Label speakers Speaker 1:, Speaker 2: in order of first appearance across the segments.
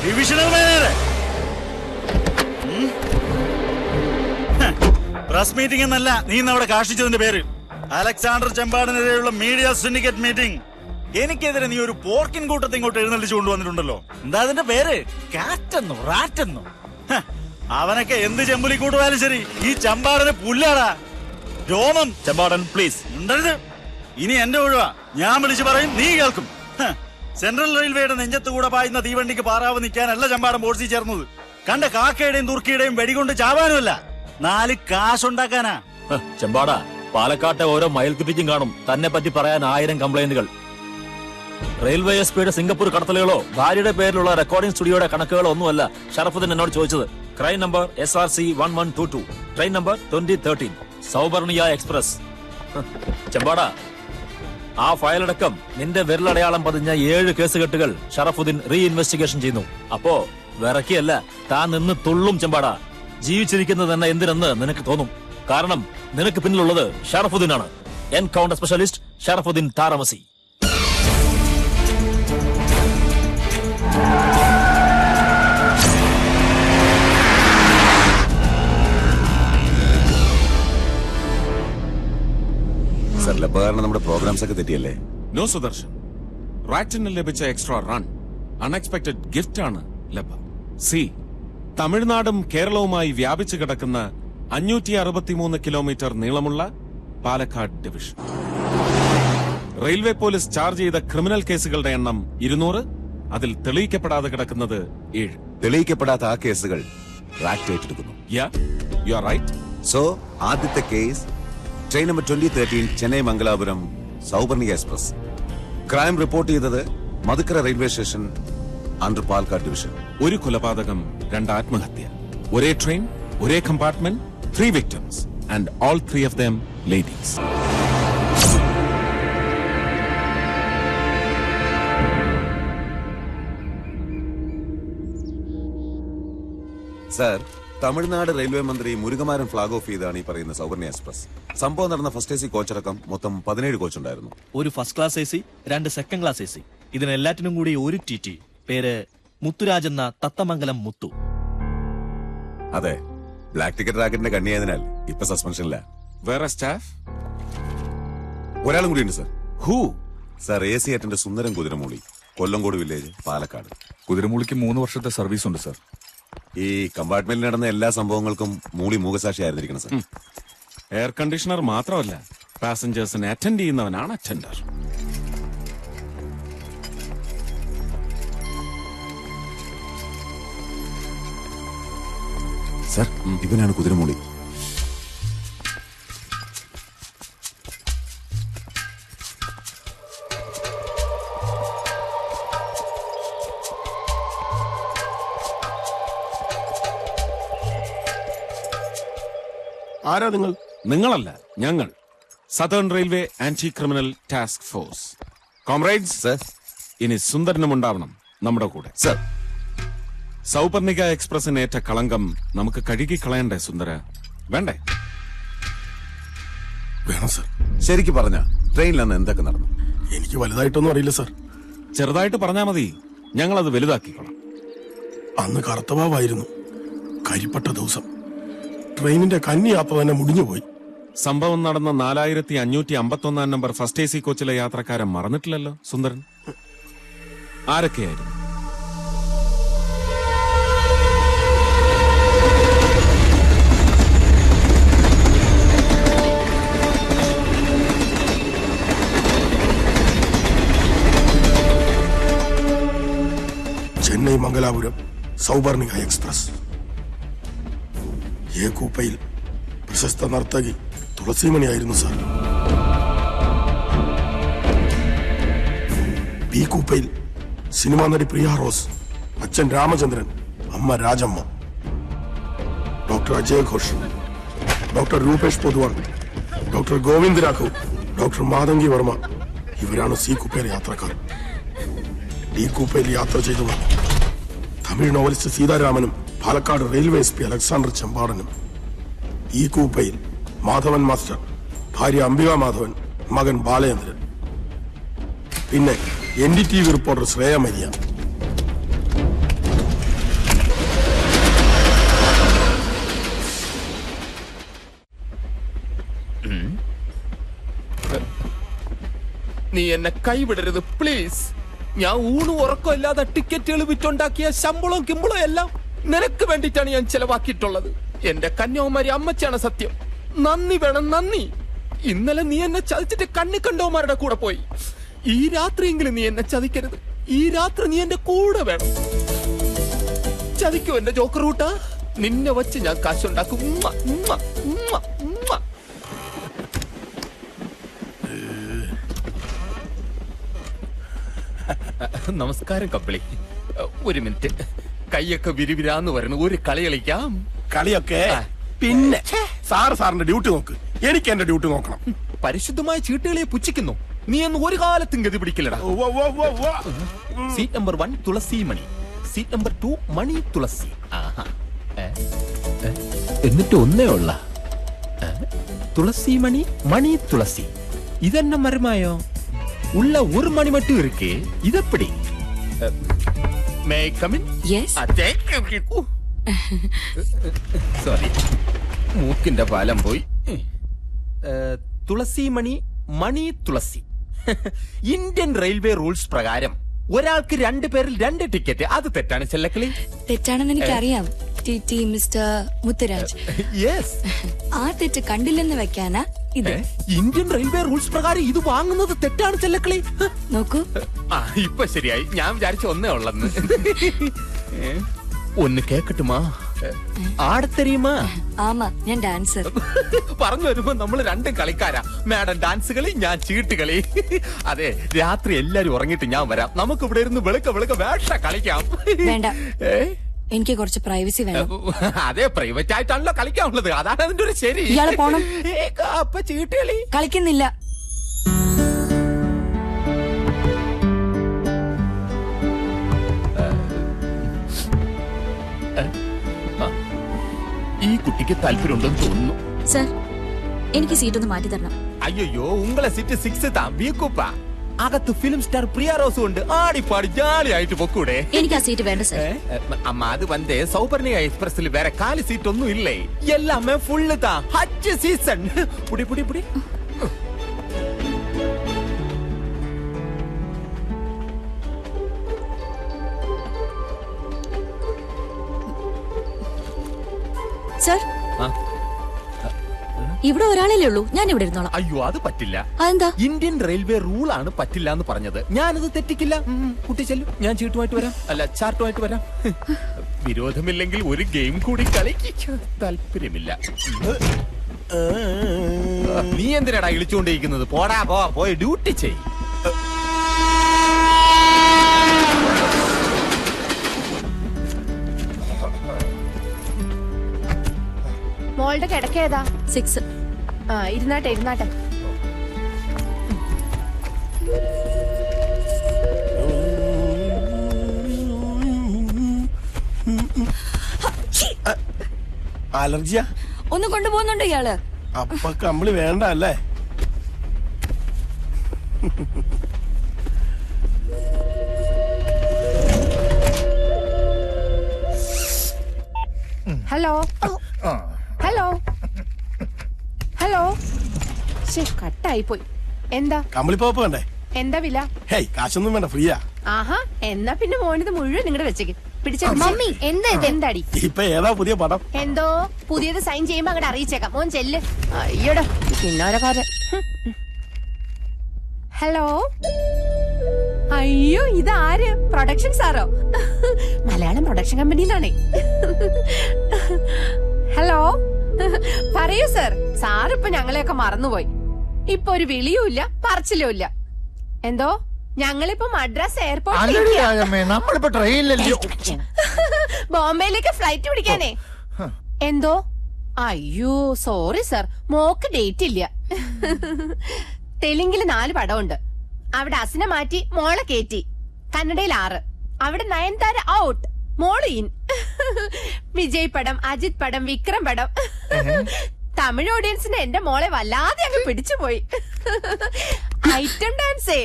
Speaker 1: Divisional manager. Press meeting എന്നല്ല നീ ഇന്ന് അവിടെ കാഷ്ടിച്ചതിന്റെ പേര്. അലക്സാണ്ടർ ചെമ്പാടിനെതിരെയുള്ള മീഡിയ സിൻഡിക്കേറ്റ് മീറ്റിംഗ്. എനിക്കെതിരെ നീ ഒരു പോർക്കിൻ കൂട്ടത്തെ ഇങ്ങോട്ട് എഴുന്നള്ളിച്ചു കൊണ്ടുവന്നിട്ടുണ്ടല്ലോ. എന്താ അതിന്റെ പേര്? കാറ്റെന്നോ റാറ്റെന്നോ? അവനൊക്കെ എന്ത് ചെമ്പുലി കൂട്ടുവാലും ശരി, ഈ ചമ്പാടന് പുല്ലാടാ. രോമം.
Speaker 2: ചമ്പാടൻ പ്ലീസ്
Speaker 1: ഉണ്ടരുത്. ഇനി എന്റെ ഒഴിവാ. ഞാൻ വിളിച്ചു പറയും, നീ കേൾക്കും. സെൻട്രൽ റെയിൽവേയുടെ നെഞ്ചത്തുകൂടെ പായുന്ന തീവണ്ടിക്ക് പാറാവ് നിൽക്കാനല്ല ചമ്പാടൻ ബോർഡ്സിൽ ചേർന്നത്. കണ്ട കാക്കയുടെയും തുർക്കിയുടെയും വെടികൊണ്ട് ചാവാനുമല്ല, 4 കാശുണ്ടാക്കാനാ.
Speaker 2: ചെമ്പാട, പാലക്കാട്ടെ ഓരോ മൈൽ കുറ്റിക്കും കാണും തന്നെ പറ്റി പറയാൻ 1000 കംപ്ലൈന്റുകൾ. റെയിൽവേ എസ് പിയുടെ സിംഗപ്പൂർ കടത്തലുകളോ ഭാര്യയുടെ പേരിലുള്ള റെക്കോർഡിംഗ് സ്റ്റുഡിയോയുടെ കണക്കുകളോ ഒന്നുമല്ല ഷറഫുദ്ദീൻ എന്നോട് ചോദിച്ചത്. Crime number SRC 1122, train number 2013, Sauparnika express. Chembada, ആ ഫയലടക്കം നിന്റെ വിരലടയാളം പതിഞ്ഞ 7 കേസുകെട്ടുകൾ ഷറഫുദ്ദീൻ റീഇൻവെസ്റ്റിഗേഷൻ ചെയ്യുന്നു. അപ്പോ വിറക്കിയല്ല, താൻ നിന്ന് തുള്ളും. ചെമ്പാട, ജീവിച്ചിരിക്കുന്നത് തന്നെ എന്തിനെന്ന് നിനക്ക് തോന്നും. കാരണം നിനക്ക് പിന്നിലുള്ളത് ഷറഫുദ്ദീനാണ്. എൻകൗണ്ടർ സ്പെഷ്യലിസ്റ്റ് ഷറഫുദ്ദീൻ താരമസി.
Speaker 3: സർ, ലബാറിന് നമ്മുടെ പ്രോഗ്രാംസ് ഒക്കെ തെറ്റിയല്ലേ?
Speaker 4: നോ സുദർശൻ, റാറ്റിന് ലഭിച്ച എക്സ്ട്രാ റൺ അൺഎക്സ്പെക്ടഡ് ഗിഫ്റ്റ് ആണ് ലബ. സി, തമിഴ്നാടും കേരളവുമായി വ്യാപിച്ചു കിടക്കുന്ന 563 കിലോമീറ്റർ നീളമുള്ള Palakkad division. Railway police charge ചെയ്ത ക്രിമിനൽ കേസുകളുടെ എണ്ണം 200. അതിൽ തെളിയിക്കപ്പെടാതെ കിടക്കുന്നത് 7.
Speaker 3: തെളിയിക്കപ്പെടാത്ത ആ കേസുകൾ റാറ്റ് ഏറ്റെടുക്കുന്നു.
Speaker 4: Yeah, you are right.
Speaker 3: So ആദ്യത്തെ case train number 2013 Chennai Mangalapuram Sauparnika express. Crime report ചെയ്തത് Madukkarai railway station under Palakkad division.
Speaker 4: ഒരു കൊലപാതകം, 2 ആത്മഹത്യ. ഒരേ ട്രെയിൻ, ഒരേ compartment, 3 victims and all 3 of them ladies.
Speaker 3: Sir, Tamil Nadu railway മന്ത്രി മുരുകമാരൻ ഫ്ളാഗ് ഓഫ് ചെയ്താണ് ഈ പറയുന്ന സൗബർണിക എക്സ്പ്രസ്. സംഭവം നടന്ന ഫസ്റ്റ് AC കോച്ചടക്കം മൊത്തം 17 കോച്ച് ഉണ്ടായിരുന്നു.
Speaker 5: ഒരു first class AC, 2 second class AC. ഇതിനെല്ലാറ്റിനും കൂടി ഒരു TT. പേര് മുത്തുരാജ് എന്ന തത്തമംഗലം മുത്തു.
Speaker 3: അതെ, ബ്ലാക്ക് ടിക്കറ്റ് റാക്കറ്റിന്റെ കണ്ണിയായതിനാൽ ഇപ്പൊ സസ്പെൻഷനില്ല.
Speaker 4: വേറെ സ്റ്റാഫ്?
Speaker 3: ഒരാളും കൂടിയുണ്ട് സർ.
Speaker 4: ഹൂ?
Speaker 3: സർ, AC ഏട്ടന്റെ സുന്ദരം കുതിരമൂളി, കൊല്ലങ്കോട് വില്ലേജ്, പാലക്കാട്.
Speaker 6: കുതിരമൂളിക്ക് 3 വർഷത്തെ സർവീസ് ഉണ്ട് സർ.
Speaker 3: ഈ കമ്പാർട്ട്മെന്റിൽ നടന്ന എല്ലാ സംഭവങ്ങൾക്കും മൂളി മൂകസാക്ഷി ആയിരുന്നിരിക്കണം സർ.
Speaker 4: എയർ കണ്ടീഷണർ മാത്രമല്ല, പാസഞ്ചേഴ്സിനെ അറ്റൻഡ് ചെയ്യുന്നവനാണ് അറ്റൻഡർ.
Speaker 3: സർ, ഇവനാണ് കുതിരമൂളി.
Speaker 7: ആരാ നിങ്ങൾ?
Speaker 4: നിങ്ങളല്ല, ഞങ്ങൾ. Southern railway anti criminal task force. Comrades,
Speaker 3: sir,
Speaker 4: ഇനി സുന്ദരനും ഉണ്ടാവണം നമ്മുടെ കൂടെ.
Speaker 3: സർ,
Speaker 4: സൗപർണിക എക്സ്പ്രസിനേറ്റ കളങ്കം നമുക്ക് കഴുകി കളയണ്ടേ സുന്ദര? വേണ്ടേ?
Speaker 7: വേണം സർ.
Speaker 3: ശരിക്കും പറഞ്ഞ ട്രെയിനിൽ അന്ന് എന്തൊക്കെ നടന്നു?
Speaker 7: എനിക്ക് വലുതായിട്ടൊന്നും അറിയില്ല സർ.
Speaker 4: ചെറുതായിട്ട് പറഞ്ഞാ മതി, ഞങ്ങളത് വലുതാക്കിക്കോളാം.
Speaker 7: അന്ന് കറുത്തവാവായിരുന്നു. കരിപ്പട്ട ദിവസം. ട്രെയിനിന്റെ കന്നിയാത്ര തന്നെ മുടിഞ്ഞുപോയി.
Speaker 4: സംഭവം നടന്ന 4551 നമ്പർ ഫസ്റ്റ് AC കോച്ചിലെ യാത്രക്കാരെ മറന്നിട്ടില്ലല്ലോ സുന്ദരൻ? ആരൊക്കെയായിരുന്നു?
Speaker 7: ചെന്നൈ മംഗലാപുരം സൗബർണിക എക്സ്പ്രസ്. എ കൂപ്പയിൽ പ്രശസ്ത നർത്തകി തുളസിമണിയായിരുന്നു സാർ. ബി കൂപ്പയിൽ സിനിമാ നടി പ്രിയ റോസ്, അച്ഛൻ രാമചന്ദ്രൻ, അമ്മ Rajamma. Doctor Ajay Ghosh, doctor Rupesh Poduval, doctor Govind Raghav, doctor Mathangi Varma. ഇവരാണ് സി കൂപ്പയിലെ യാത്രക്കാർ. ഡി കൂപ്പയിൽ യാത്ര ചെയ്തവർ തമിഴ് നോവലിസ്റ്റ് സീതാരാമനും പാലക്കാട് റെയിൽവേ SP അലക്സാണ്ടർ ചെമ്പാടനും. ഈ കൂപ്പയിൽ മാധവൻ മാസ്റ്റർ, ഭാര്യ അംബിക മാധവൻ, മകൻ ബാലചന്ദ്രൻ. പിന്നെ NDTV റിപ്പോർട്ടർ ശ്രേയ മരിയ.
Speaker 8: നീ എന്നെ കൈവിടരുത് പ്ലീസ്. ഞാൻ ഊണ് ഉറക്കമില്ലാതെ ടിക്കറ്റുകൾ വിറ്റുണ്ടാക്കിയ ശമ്പളവും കിമ്പളവും എല്ലാം നിനക്ക് വേണ്ടിയിട്ടാണ് ഞാൻ ചെലവാക്കിയിട്ടുള്ളത്. എന്റെ കന്യാകുമാരി അമ്മച്ചാണ് സത്യം. നന്ദി വേണം, നന്ദി. ഇന്നലെ നീ എന്നെ ചതിച്ചിട്ട് കണ്ണി കണ്ടവന്മാരുടെ കൂടെ പോയി. ഈ രാത്രിയെങ്കിലും നീ എന്നെ ചതിക്കരുത്. ഈ രാത്രി നീ എന്റെ കൂടെ വേണം. ചതിക്കോ എന്റെ ജോക്കർ കൂട്ടാ? നിന്നെ വച്ച് ഞാൻ കാശുണ്ടാക്കും. നമസ്കാരം കപ്പിളി. ഒരു മിനിറ്റ്, കൈയൊക്കെ വിരിവിരാന്ന് വരുന്നു. ഒരു കളി കളിക്കാം.
Speaker 7: കളിയൊക്കെ പിന്നെ സാറിന്റെ ഡ്യൂട്ടി നോക്ക്. എനിക്ക് എന്റെ ഡ്യൂട്ടി നോക്കണം.
Speaker 8: പരിശുദ്ധമായ ചീട്ടുകളെ പുച്ഛിക്കുന്നു. നീ എന്ന് ഒരു കാലത്തും ഗതി പിടിക്കില്ലടാ. സീറ്റ് നമ്പർ 1 തുളസി മണി, സീറ്റ് നമ്പർ 2 മണി തുളസി. എന്നിട്ട് ഒന്നേ ഉള്ള തുളസി മണി, മണി തുളസി. ഇതെന്നെ മരമായോ? ഉള്ള ഒരു മണി മട്ടും ഇருக்கு. ഇതെപ്പടി? May I come in?
Speaker 9: Yes.
Speaker 8: Sorry, മൂക്കിന്റെ പാലം പോയി. തുളസി മണി, മണി തുളസി. ഇന്ത്യൻ റെയിൽവേ റൂൾസ് പ്രകാരം ഒരാൾക്ക് 2 പേരിൽ 2 ടിക്കറ്റ്. അത് തെറ്റാണ് ചെല്ലക്കിളി?
Speaker 9: തെറ്റാണെന്ന് എനിക്കറിയാം ടി മിസ്റ്റർ മുത്തുരാജ്.
Speaker 8: യെസ്.
Speaker 9: ആ തെറ്റ് കണ്ടില്ലെന്ന് വെക്കാനാ ഇത്.
Speaker 8: ഇന്ത്യൻ റെയിൽവേ റൂൾസ് പ്രകാരം ഇത് വാങ്ങുന്നത് തെറ്റാണ് ചെല്ലക്കിളി.
Speaker 9: നോക്കൂ.
Speaker 8: ഇപ്പൊ ശരിയായി. ഞാൻ വിചാരിച്ച ഒന്നേ ഉള്ളെന്ന്. ഒന്ന് കേക്കട്ടുമാ? ആടത്തരിയുമാ?
Speaker 9: ആമാ, ഞാൻ ഡാൻസർ.
Speaker 8: പറഞ്ഞു വരുമ്പോ നമ്മൾ 2 കളിക്കാരാ. മാഡം ഡാൻസ് കളി, ഞാൻ ചീട്ട് കളി. അതെ, രാത്രി എല്ലാരും ഉറങ്ങിട്ട് ഞാൻ വരാം. നമുക്ക് ഇവിടെ ഇരുന്ന് വെളുക്ക വേഷ കളിക്കാം.
Speaker 9: വേണ്ട, എനിക്ക് കുറച്ച് പ്രൈവസി വേണം.
Speaker 8: അതെ, പ്രൈവറ്റ് ആയിട്ടാണല്ലോ കളിക്കാനുള്ളത്. അതാണ് അതിന്റെ ഒരു ശരി.
Speaker 9: ഇയാള് പോണം.
Speaker 8: അപ്പൊ ചീട്ട് കളി
Speaker 9: കളിക്കുന്നില്ല.
Speaker 8: ഈ കുട്ടിക്ക് താല്പര്യമുണ്ടെന്ന് തോന്നുന്നു.
Speaker 9: സർ, എനിക്ക് സീറ്റ് ഒന്ന് മാറ്റി തരണം.
Speaker 8: അയ്യോ, ഉങ്ങളെ സീറ്റ് 6 താ. വീക്കുപ്പ അകത്ത് ഫിലിം സ്റ്റാർ പ്രിയ റോസ് ഉണ്ട്. ആടിപ്പാടി ജാലിയായിട്ട് പൊക്കൂടെ?
Speaker 9: എനിക്ക് ആ സീറ്റ് വേണ്ട സർ.
Speaker 8: അമ്മ, അത് വന്നേ സൗപർണിക എക്സ്പ്രസിൽ വേറെ 4 സീറ്റ് ഒന്നും ഇല്ലേ? എല്ലാമേ ഫുള്ള് താ. ഹജ്ജ് സീസൺ. പുടി പുടി പുടി.
Speaker 9: സർ, ഇവിടെ ഒരാളല്ലേ ഉള്ളൂ. ഞാൻ ഇവിടെ ഇരുന്നോളാം.
Speaker 8: അയ്യോ, അത് പറ്റില്ല.
Speaker 9: അതെന്താ?
Speaker 8: ഇന്ത്യൻ റെയിൽവേ റൂൾ ആണ് പറ്റില്ല എന്ന് പറഞ്ഞത്. ഞാനത് തെറ്റിക്കില്ല. കുട്ടി ചെല്ലു, ഞാൻ ചീട്ടുമായിട്ട് വരാം. അല്ല, ചാർട്ടുമായിട്ട് വരാം. വിരോധമില്ലെങ്കിൽ ഒരു ഗെയിം കൂടി കളിക്ക്. താല്പര്യമില്ല. നീ എന്തിനാടാ ഇളിച്ചുകൊണ്ടിരിക്കുന്നത്? പോടാ, പോയി ഡ്യൂട്ടി ചെയ്.
Speaker 10: മോളുടെ കിടക്കേതാ?
Speaker 9: 6.
Speaker 10: ഇരുന്നാട്ടെ.
Speaker 7: അലർജിയാ?
Speaker 9: ഒന്ന് കൊണ്ടുപോകുന്നുണ്ടോ ഇയാള്?
Speaker 7: അപ്പൊ കമ്പിളി വേണ്ട അല്ലേ?
Speaker 10: Hello hello hello. കട്ടായി പോയി. എന്താ
Speaker 7: കമ്പിളി പോപ്പ് വേണ്ടേ?
Speaker 10: എന്താ വില?
Speaker 7: ഹേയ്, കാശൊന്നും വേണ്ട, ഫ്രീയാ.
Speaker 10: ആഹാ, എന്നാ പിന്നെ മോനിത് മുഴുവൻ നിങ്ങളുടെ വെച്ചേക്ക്. മമ്മി, എന്താടി?
Speaker 7: ഇപ്പൊ ഏതാ പുതിയ പടം?
Speaker 10: എന്തോ പുതിയത് സൈൻ ചെയ്യുമ്പോ അങ്ങോട്ട് അറിയിച്ചേക്കാം. മോൻ ചെല്ല്. അയ്യോടാ, പിന്നാരക്കാരൻ. ഹലോ. അയ്യോ, ഇതാര്? പ്രൊഡക്ഷൻ സാറോ? മലയാളം പ്രൊഡക്ഷൻ കമ്പനിയിലാണേ. ഹലോ, പറയൂ സർ. സാറിപ്പൊ ഞങ്ങളെയൊക്കെ മറന്നുപോയി. ഇപ്പൊ ഒരു വിളിയും ഇല്ല, പറച്ചിലും ഇല്ല. എന്തോ? ഞങ്ങളിപ്പോ മദ്രാസ് എയർപോർട്ടിൽ
Speaker 11: നമ്മളിപ്പോ ട്രെയിനിലല്ലോ
Speaker 10: ബോംബെയിലേക്ക് ഫ്ലൈറ്റ് പിടിക്കാനേ. എന്തോ? അയ്യോ, സോറി സർ, മോക്ക് ഡേറ്റ് ഇല്ല. തെലുങ്കില് 4 പടമുണ്ട്. അവിടെ അസിനെ മാറ്റി മോളെ കേറ്റി. കന്നഡയിൽ 6. അവിടെ നയൻതാര ഔട്ട്, മോള് ഇൻ. വിജയ് പടം, അജിത് പടം, വിക്രം പടം. തമിഴ് ഓഡിയൻസിന് എന്റെ മോളെ വല്ലാതെ അങ്ങ് പിടിച്ചുപോയി. ഐറ്റം ഡാൻസേ.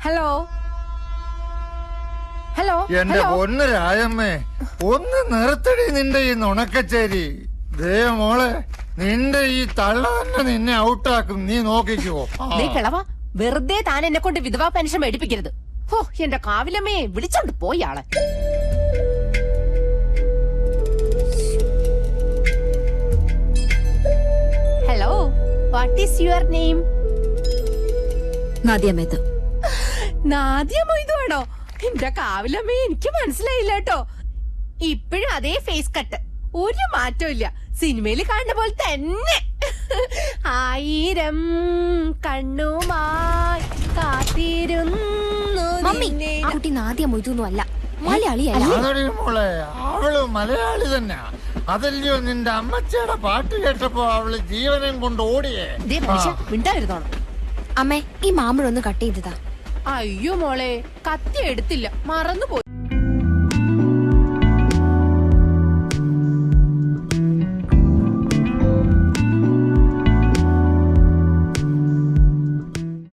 Speaker 10: Hello hello.
Speaker 11: എന്റെ പൊന്ന് രാജമ്മേ, ഒന്ന് നിർത്തടി നിന്റെ ഈ നുണക്കച്ചേരി. ദേ മോളെ, നിന്റെ ഈ തള്ള തന്നെ നിന്നെ ഔട്ടാക്കും, നീ നോക്കിക്കോ.
Speaker 10: ദേ കിളവാ, വെറുതെ താൻ എന്നെ കൊണ്ട് വിധവാ പെൻഷൻ മേടിപ്പിക്കരുത്. ഹോ, എന്റെ കാവിലമ്മയെ വിളിച്ചോണ്ട് പോയി ആളെ. Hello, what is your name?
Speaker 9: Nadia Mehta.
Speaker 10: Nadia Moidu ആണോ? എന്റെ കാവിലമ്മയെ എനിക്ക് മനസ്സിലായില്ല കേട്ടോ. ഇപ്പോഴും അതേ ഫേസ് കട്ട്, ഒരു മാറ്റവും ഇല്ല. സിനിമയിൽ കാണുന്ന പോലെ തന്നെ. ആയിരം കണ്ണുമായി കാത്തിരുന്നു.
Speaker 9: മമ്മി, ആ കുട്ടി നാദിയ മൊയ്തൊന്നും അല്ല, മലയാളിയല്ല.
Speaker 11: അതടി മോളെ, അവള് മലയാളി തന്നെ. അതല്ലയോ നിന്റെ അമ്മച്ചയുടെ പാട്ട് കേട്ടപ്പോ അവള് ജീവനം കൊണ്ട് ഓടിയേ.
Speaker 10: മിണ്ടായിരുന്നോണം.
Speaker 9: അമ്മേ, ഈ മാമ്പഴം ഒന്ന് കട്ട് ചെയ്തതാ.
Speaker 10: അയ്യോ മോളെ, കത്തി എടുത്തില്ല, മറന്നുപോയി.